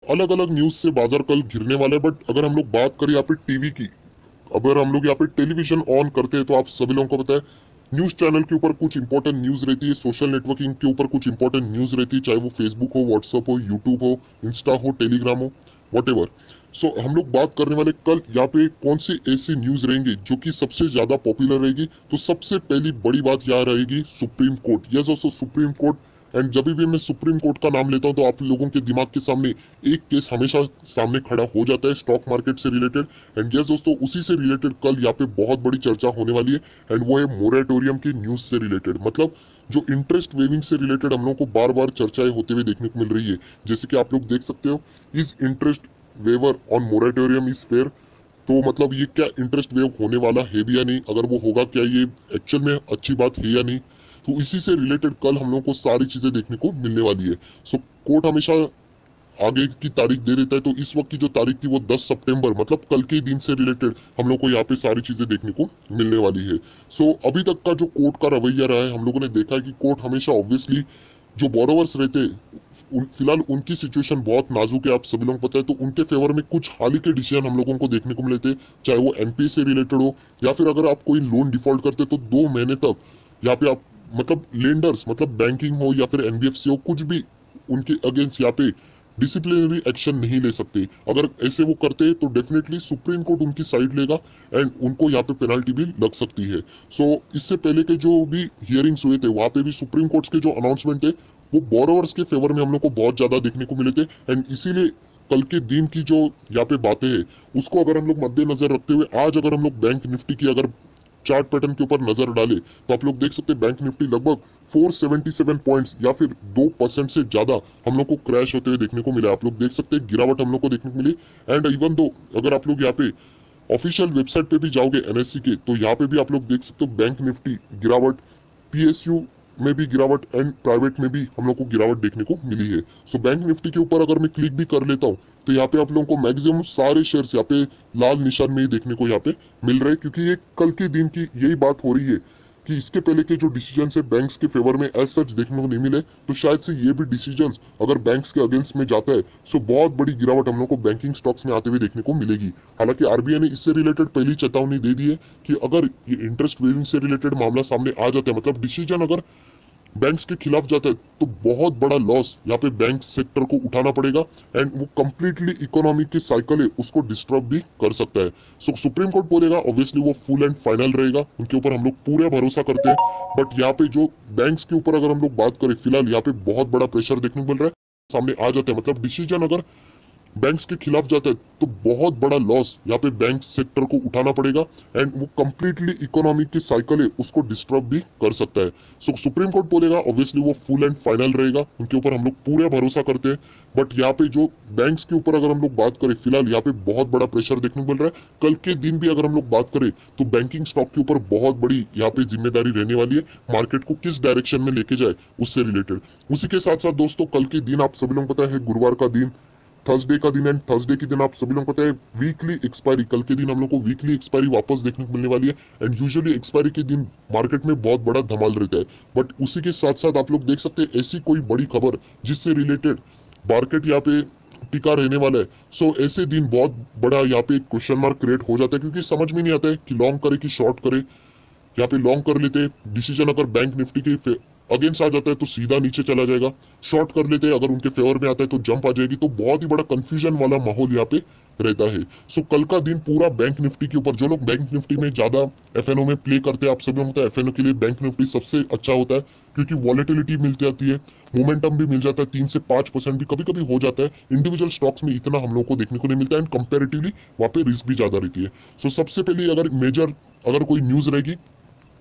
अलग अलग न्यूज से बाजार कल घिरने वाला है। बट अगर हम लोग बात करें यहाँ पे टीवी की, अगर हम लोग यहाँ पे टेलीविजन ऑन करते हैं तो आप सभी लोगों को पता है न्यूज चैनल के ऊपर कुछ इंपॉर्टेंट न्यूज रहती है, सोशल नेटवर्किंग के ऊपर कुछ इंपॉर्टेंट न्यूज रहती है, चाहे वो फेसबुक हो, व्हाट्सअप हो, यूट्यूब हो, इंस्टा हो, टेलीग्राम हो, वट एवर। सो हम लोग बात करने वाले कल यहाँ पे कौन सी ऐसी न्यूज रहेंगे जो कि सबसे ज्यादा पॉपुलर रहेगी। तो सबसे पहली बड़ी बात यहाँ रहेगी सुप्रीम कोर्ट। यस दोस्तों, सुप्रीम कोर्ट। एंड जब भी मैं सुप्रीम कोर्ट का नाम लेता हूँ तो आप लोगों के दिमाग के सामने एक केस हमेशा सामने खड़ा हो जाता है, स्टॉक मार्केट से रिलेटेड। एंड यस दोस्तों, उसी से रिलेटेड कल यहाँ पे बहुत बड़ी चर्चा होने वाली है। एंड वो है मोरेटोरियम की न्यूज से रिलेटेड, मतलब जो इंटरेस्ट वेविंग से रिलेटेड हम लोग को बार बार चर्चाएं होते हुए देखने को मिल रही है। जैसे कि आप लोग देख सकते हो, is interest waiver on moratorium is fair. तो मतलब ये क्या इंटरेस्ट वेव होने वाला है भी या नहीं, अगर वो होगा क्या ये एक्चुअल में अच्छी बात है या नहीं। तो इसी से रिलेटेड कल हम लोग को सारी चीजें देखने को मिलने वाली है। सो कोर्ट हमेशा आगे की तारीख दे देता है, तो इस वक्त की जो तारीख थी वो 10 सितंबर, मतलब कल के दिन से रिलेटेड हम लोग को यहाँ पे सारी चीजें देखने को मिलने वाली है। सो अभी तक का जो कोर्ट का रवैया रहा है, हम लोगों ने देखा है कि कोर्ट हमेशा ऑब्वियसली जो बोरोवर्स रहते हैं फिलहाल उनकी सिचुएशन बहुत नाजुक है, आप सभी लोगों को पता है। तो उनके फेवर में कुछ हाल ही के डिसीजन हम लोगों को देखने को मिले थे, चाहे वो एमपी से रिलेटेड हो या फिर अगर आप कोई लोन डिफॉल्ट करते तो 2 महीने तक यहाँ पे आप मतलब लेंडर्स, मतलब बैंकिंग हो या फिर एनबीएफसी हो, कुछ भी उनके अगेंस्ट यहाँ पे डिसिप्लिनरी एक्शन नहीं ले सकते। अगर ऐसे वो करते तो डेफिनेटली सुप्रीम कोर्ट उनकी साइड लेगा एंड उनको यहाँ पे पेनल्टी भी लग सकती है। सो इससे पहले के जो भी हियरिंग्स हुए थे वहां पे भी सुप्रीम कोर्ट के जो अनाउंसमेंट थे वो बोरोवर्स के फेवर में हम लोग को बहुत ज्यादा देखने को मिले थे। एंड इसीलिए कल के दिन की जो यहाँ पे बातें हैं उसको अगर हम लोग मद्देनजर रखते हुए आज अगर हम लोग बैंक निफ्टी की अगर चार्ट पैटर्न के ऊपर नजर डाले तो आप लोग देख सकते हैं बैंक निफ्टी लगभग 477 पॉइंट्स या फिर 2% से ज्यादा हम लोग को क्रैश होते हुए देखने को मिला। आप लोग देख सकते हैं गिरावट हम लोग को देखने को मिली। एंड इवन दो अगर आप लोग यहाँ पे ऑफिशियल वेबसाइट पे भी जाओगे एनएससी के, तो यहाँ पे भी आप लोग देख सकते हो बैंक निफ्टी गिरावट, पीएसयू में भी गिरावट एंड प्राइवेट में भी हम लोग को गिरावट देखने को मिली है। सो बैंक निफ्टी के ऊपर अगर मैं क्लिक भी कर लेता हूँ तो यहाँ पे आप लोगों को मैक्सिमम सारे शेयर्स यहाँ पे लाल निशान में ही देखने को यहाँ पे मिल रहे हैं, क्योंकि ये कल के दिन की यही बात हो रही है कि इसके पहले के जो डिसीजन है बैंक्स के फेवर में एज सच देखने को नहीं मिले, तो शायद से ये भी डिसीजन अगर बैंक्स के अगेंस्ट में जाता है सो बहुत बड़ी गिरावट हम लोग को बैंकिंग स्टॉक्स में आते हुए देखने को मिलेगी। हालांकि आरबीआई ने इससे रिलेटेड पहली चेतावनी दे दी है कि अगर ये इंटरेस्ट वेविंग से रिलेटेड मामला सामने आ जाता है, मतलब डिसीजन अगर बैंक्स के खिलाफ जाता है, तो बहुत बड़ा लॉस यहाँ पे बैंक सेक्टर को उठाना पड़ेगा एंड वो कंप्लीटली इकोनॉमी की साइकिल है उसको डिस्टर्ब भी कर सकता है। सो सुप्रीम कोर्ट बोलेगा ऑब्वियसली वो फुल एंड फाइनल रहेगा, उनके ऊपर हम लोग पूरा भरोसा करते हैं। बट यहाँ पे जो बैंक्स के ऊपर अगर हम लोग बात करें फिलहाल यहाँ पे बहुत बड़ा प्रेशर देखने को मिल रहा है सामने आ जाता है, मतलब डिसीजन अगर बैंक्स के खिलाफ जाता है तो बहुत बड़ा लॉस यहाँ पे बैंक सेक्टर को उठाना पड़ेगा एंड वो कंप्लीटली इकोनॉमी की साइकिल है उसको डिस्टर्ब भी कर सकता है। सो सुप्रीम कोर्ट बोलेगा ऑब्वियसली वो फुल एंड फाइनल रहेगा, उनके ऊपर हम लोग पूरा भरोसा करते हैं। बट यहाँ पे जो बैंक्स के ऊपर अगर हम लोग बात करें फिलहाल यहाँ पे बहुत बड़ा प्रेशर देखने को मिल रहा है। कल के दिन भी अगर हम लोग बात करें तो बैंकिंग स्टॉक के ऊपर बहुत बड़ी यहाँ पे जिम्मेदारी रहने वाली है, मार्केट को किस डायरेक्शन में लेके जाए उससे रिलेटेड। उसी के साथ साथ दोस्तों कल के दिन आप सभी लोगों को पता है गुरुवार का दिन, थर्सडे का दिन, एंड थर्सडे के दिन आप सभी लोगों को पता है वीकली एक्सपायरी, कल के दिन हम लोग को वीकली एक्सपायरी वापस देखने को मिलने वाली है। एंड यूजुअली एक्सपायरी के दिन मार्केट में बहुत बड़ा धमाल रहता है। बट उसी के साथ साथ आप लोग देख सकते हैं ऐसी कोई बड़ी खबर जिससे रिलेटेड मार्केट यहाँ पे टिका रहने वाला है। सो ऐसे दिन बहुत बड़ा यहाँ पे क्वेश्चन मार्क क्रिएट हो जाता है, क्योंकि समझ में नहीं आता है कि लॉन्ग करे कि शॉर्ट करे। यहाँ पे लॉन्ग कर लेते डिसीजन अगर बैंक निफ्टी के अगेंस्ट आ जाता है तो सीधा नीचे चला जाएगा, शॉर्ट कर लेते हैं अगर उनके फेवर में आता है तो जंप आ जाएगी। तो बहुत ही बड़ा कंफ्यूजन वाला माहौल यहाँ पे रहता है। सो कल का दिन पूरा बैंक निफ्टी के ऊपर, जो लोग बैंक निफ्टी में ज्यादा एफएनओ में प्ले करते हैं आप सभी लोगों को एफएनओ के लिए बैंक निफ्टी सबसे अच्छा होता है, क्योंकि वॉलेटिलिटी मिल जाती है, मोमेंटम भी मिल जाता है, 3 से 5% भी कभी कभी हो जाता है। इंडिविजुअल स्टॉक्स में इतना हम लोग को देखने को नहीं मिलता है एंड कंपेरेटिवली वहाँ पे रिस्क भी ज्यादा रहती है। सो सबसे पहले अगर मेजर अगर कोई न्यूज रहेगी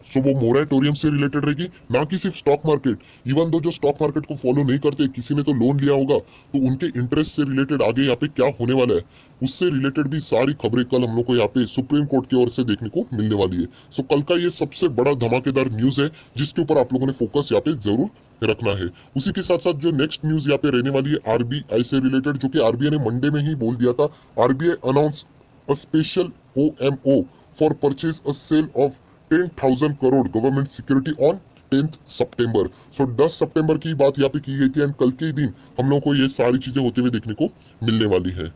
सो वो मोरेटोरियम से रिलेटेड रहेगी, ना कि सिर्फ स्टॉक मार्केट। इवन दो जो स्टॉक मार्केट को फॉलो नहीं करते, किसी ने तो लोन लिया होगा तो उनके इंटरेस्ट से रिलेटेड आगे यहाँ पे क्या होने वाला है उससे रिलेटेड भी सारी खबरें कल हम लोग को यहाँ पे सुप्रीम कोर्ट की ओर से देखने को मिलने वाली है। सो कल का ये सबसे बड़ा धमाकेदार न्यूज है जिसके ऊपर आप लोगों ने फोकस यहाँ पे जरूर रखना है। उसी के साथ साथ जो नेक्स्ट न्यूज यहाँ पे रहने वाली है आरबीआई से रिलेटेड, जो कि आरबीआई ने मंडे में ही बोल दिया था। RBI announce a special OMO for purchase a sale of 10,000 crore government security on 10 September. So 10 सितंबर की बात यहाँ पे की गई थी एंड कल के ही दिन हम लोग को ये सारी चीजें होते हुए देखने को मिलने वाली है।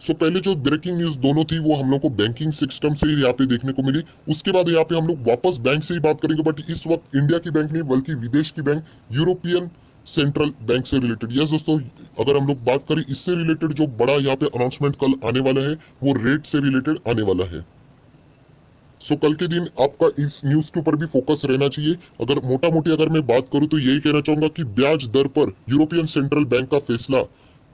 सो पहले जो ब्रेकिंग न्यूज दोनों थी वो हम लोग को बैंकिंग सिस्टम से यहाँ पे देखने को मिली। उसके बाद यहाँ पे हम लोग वापस बैंक से ही बात करेंगे, बट इस वक्त इंडिया की बैंक नहीं बल्कि विदेश की बैंक यूरोपियन सेंट्रल बैंक से रिलेटेड। यस दोस्तों, अगर हम लोग बात करें इससे रिलेटेड जो बड़ा यहाँ पे अनाउंसमेंट कल आने वाला है वो रेट से रिलेटेड आने वाला है। सो कल के दिन आपका इस न्यूज के ऊपर भी फोकस रहना चाहिए। अगर मोटा मोटी अगर मैं बात करूं तो यही कहना चाहूंगा कि ब्याज दर पर यूरोपियन सेंट्रल बैंक का फैसला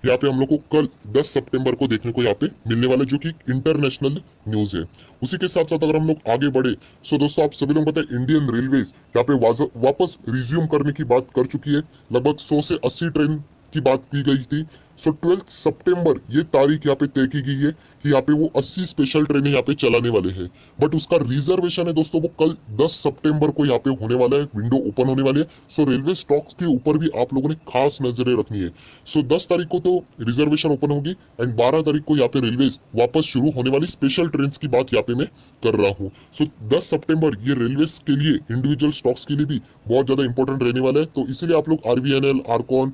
यहाँ पे हम लोग को कल 10 सितंबर को देखने को यहाँ पे मिलने वाला है, जो कि इंटरनेशनल न्यूज है। उसी के साथ साथ अगर हम लोग आगे बढ़े, सो दोस्तों आप सभी लोग पता है इंडियन रेलवेज यहाँ पे वापस रिज्यूम करने की बात कर चुकी है। लगभग 100 से 80 ट्रेन की बात की गई थी। सो 12 सितंबर ये तारीख यहाँ पे तय की गई है कि यहाँ पे वो 80 स्पेशल ट्रेनें यहाँ पे चलाने वाले हैं। बट उसका रिजर्वेशन है दोस्तों वो कल 10 सितंबर को यहाँ पे होने वाला है, विंडो ओपन होने वाली है। सो रेलवे स्टॉक्स के ऊपर भी आप लोगों ने खास नजरें रखनी है। सो 10 तारीख को तो रिजर्वेशन ओपन होगी एंड 12 तारीख को यहाँ पे रेलवे वापस शुरू होने वाली स्पेशल ट्रेन की बात यहाँ पे मैं कर रहा हूँ। सो 10 सितंबर ये रेलवे के लिए इंडिविजुअल स्टॉक्स के लिए भी बहुत ज्यादा इंपॉर्टेंट रहने वाला है। तो इसीलिए आप लोग आरवीएनएल, आरकॉन,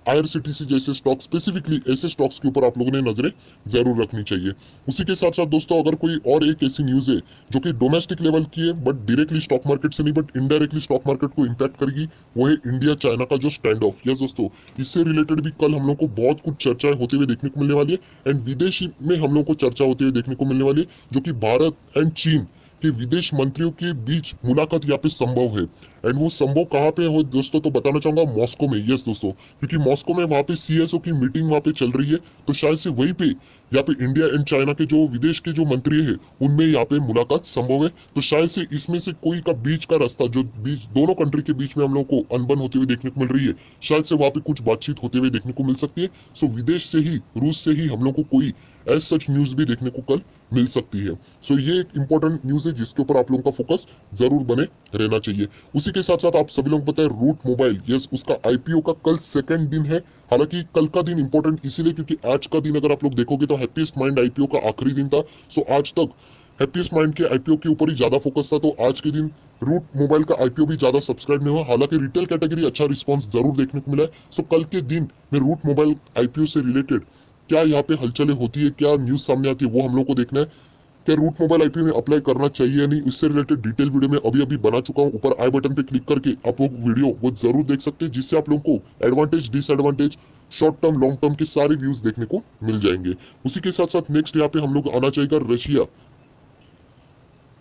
आईआरसीटीसी जैसे स्टॉक, स्पेसिफिकली ऐसे स्टॉक्स के ऊपर आप लोगों ने नजरें जरूर रखनी चाहिए। उसी के साथ साथ दोस्तों अगर कोई और एक ऐसी न्यूज है जो कि डोमेस्टिक लेवल की है बट डायरेक्टली स्टॉक मार्केट से नहीं बट इनडायरेक्टली स्टॉक मार्केट को इम्पैक्ट करेगी, वो है इंडिया चाइना का जो स्टैंड ऑफ। यस दोस्तों, इससे रिलेटेड भी कल हम लोग को बहुत कुछ चर्चाएं होते हुए देखने को मिलने वाली है एंड विदेशी में हम लोग को चर्चा होते हुए देखने को मिलने वाली है, जो कि भारत एंड चीन कि विदेश मंत्रियों के बीच मुलाकात यहाँ पे संभव है। एंड वो संभव कहाँ पे हो दोस्तों, तो बताना चाहूंगा मॉस्को में। यस दोस्तों, क्योंकि मॉस्को में वहाँ पे सीएसओ की मीटिंग वहाँ पे चल रही है, तो शायद से वहीं पे यहाँ पे इंडिया एंड चाइना के जो विदेश के जो मंत्री है उनमें यहाँ पे मुलाकात संभव है। तो शायद से इसमें से कोई का बीच का रास्ता जो बीच दोनों कंट्री के बीच में हम लोग को अनबन होते हुए देखने को मिल रही है, शायद से वहाँ पे कुछ बातचीत होते हुए देखने को मिल सकती है। सो विदेश से ही, रूस से ही हम लोग को कोई एज सच न्यूज भी देखने को कल मिल सकती है। सो ये एक इंपॉर्टेंट न्यूज है जिसके ऊपर आप लोगों का फोकस जरूर बने रहना चाहिए। उसी के साथ साथ आप सभी लोग पता है रूट मोबाइल, यस उसका आईपीओ का कल सेकंड दिन है। हालांकि कल का दिन इंपॉर्टेंट इसीलिए क्योंकि आज का दिन अगर आप लोग देखोगे तो हैप्पीएस्ट माइंड आईपीओ का आखिरी दिन था। सो आज तक हैप्पीएस्ट माइंड के आईपीओ के ऊपर ही ज्यादा फोकस था, तो आज के दिन रूट मोबाइल का आईपीओ भी ज्यादा सब्सक्राइब नहीं हुआ। हालांकि रिटेल कैटेगरी अच्छा रिस्पॉन्स जरूर देखने को मिला है। सो कल के दिन में रूट मोबाइल आईपीओ से रिलेटेड क्या यहाँ पे हलचलें होती है, क्या न्यूज सामने आती है, वो हम लोग को देखना है। क्या रूट मोबाइल आईपीओ में अप्लाई करना चाहिए या नहीं, इससे रिलेटेड डिटेल वीडियो में अभी अभी बना चुका हूँ। ऊपर आई बटन पे क्लिक करके आप लोग वीडियो वो जरूर देख सकते हैं, जिससे आप लोगों को advantage, disadvantage, short term, long term के सारे व्यूज देखने को मिल जाएंगे। उसी के साथ साथ नेक्स्ट यहाँ पे हम लोग आना चाहिए रशिया।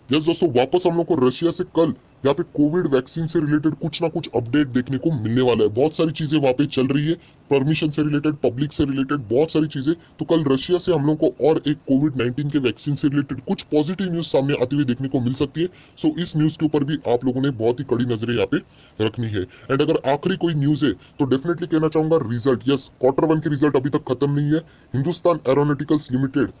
यस दोस्तों, वापस हम लोग को रशिया से कल यहाँ पे कोविड वैक्सीन से रिलेटेड कुछ ना कुछ अपडेट देखने को मिलने वाला है। बहुत सारी चीजें वहां पे चल रही है, परमिशन से रिलेटेड, पब्लिक से रिलेटेड बहुत सारी चीजें। तो कल रशिया से हम लोग को और एक कोविड-19 के वैक्सीन से रिलेटेड कुछ पॉजिटिव न्यूज सामने आती हुई देखने को मिल सकती है। सो इस न्यूज के ऊपर भी आप लोगों ने बहुत ही कड़ी नजरें यहाँ पे रखनी है। एंड अगर आखिरी कोई न्यूज है तो डेफिनेटली कहना चाहूंगा रिजल्ट। यस, क्वार्टर 1 के रिजल्ट अभी तक खत्म नहीं है। हिंदुस्तान एरोनॉटिकल्स लिमिटेड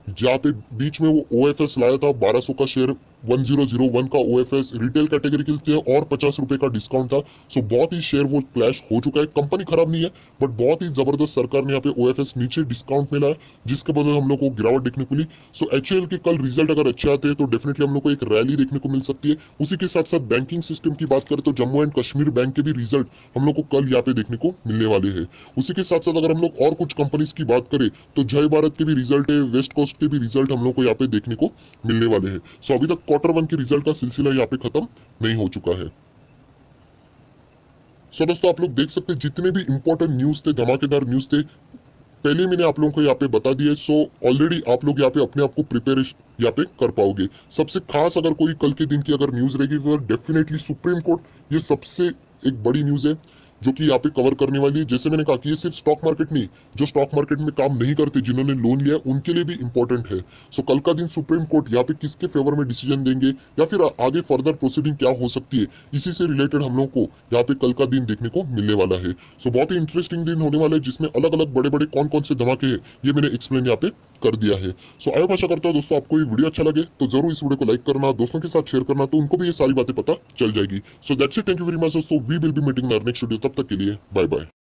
जहाँ पे बीच में वो ओएफएस लाया था 1200 का शेयर, 1001 का ओएफएस रिटेल कैटेगरी के लिए और 50 रुपए का डिस्काउंट था। सो बहुत ही शेयर वो क्लैश हो चुका है। कंपनी खराब नहीं है बट बहुत ही जबरदस्त सरकार ने यहाँ पे ओएफएस नीचे डिस्काउंट में लाया, जिसके बदले हम लोग को गिरावट देखने को मिली। सो एचएएल के कल रिजल्ट अगर अच्छे आते हैं तो डेफिनेटली हम लोग को एक रैली देखने को मिल सकती है। उसी के साथ साथ बैंकिंग सिस्टम की बात करें तो जम्मू एंड कश्मीर बैंक के भी रिजल्ट हम लोग को कल यहाँ पे देखने को मिलने वाले हैं। उसी के साथ साथ अगर हम लोग और कुछ कंपनीज की बात करें तो जय भारत के भी रिजल्ट है, वेस्ट कोस्ट के भी रिजल्ट हम लोग को यहाँ पे देखने को मिलने वाले हैं। सो अभी तक क्वार्टर 1 के रिजल्ट का सिलसिला यहाँ पे खत्म नहीं हो चुका है। सो दोस्तों आप लोग देख सकते हैं जितने भी इंपॉर्टेंट न्यूज थे, धमाकेदार न्यूज थे, पहले मैंने आप लोगों को यहाँ पे बता दिया। सो ऑलरेडी आप लोग यहाँ पे अपने आप को प्रिपेरेशन यहाँ पे कर पाओगे। सबसे खास अगर कोई कल के दिन की अगर न्यूज रहेगी तो डेफिनेटली सुप्रीम कोर्ट, ये सबसे एक बड़ी न्यूज है जो कि यहाँ पे कवर करने वाली है। जैसे मैंने कहा कि ये सिर्फ स्टॉक मार्केट नहीं, जो स्टॉक मार्केट में काम नहीं करते, जिन्होंने लोन लिया उनके लिए भी इंपॉर्टेंट है। सो कल का दिन सुप्रीम कोर्ट यहाँ पे किसके फेवर में डिसीजन देंगे या फिर आगे फर्दर प्रोसीडिंग क्या हो सकती है, इसी से रिलेटेड हम लोग को यहाँ पे कल का दिन देखने को मिलने वाला है। सो बहुत ही इंटरेस्टिंग दिन होने वाला है जिसमें अलग अलग बड़े बड़े कौन कौन से धमाके हैं ये मैंने एक्सप्लेन यहाँ पे कर दिया है। सो आई आशा करता हूँ दोस्तों आपको ये वीडियो अच्छा लगे तो जरूर इस वीडियो को लाइक करना, दोस्तों के साथ शेयर करना, तो उनको भी ये सारी बातें पता चल जाएगी। So that's it, thank you very much दोस्तों, we will be meeting in our next video. तब तक के लिए बाय बाय।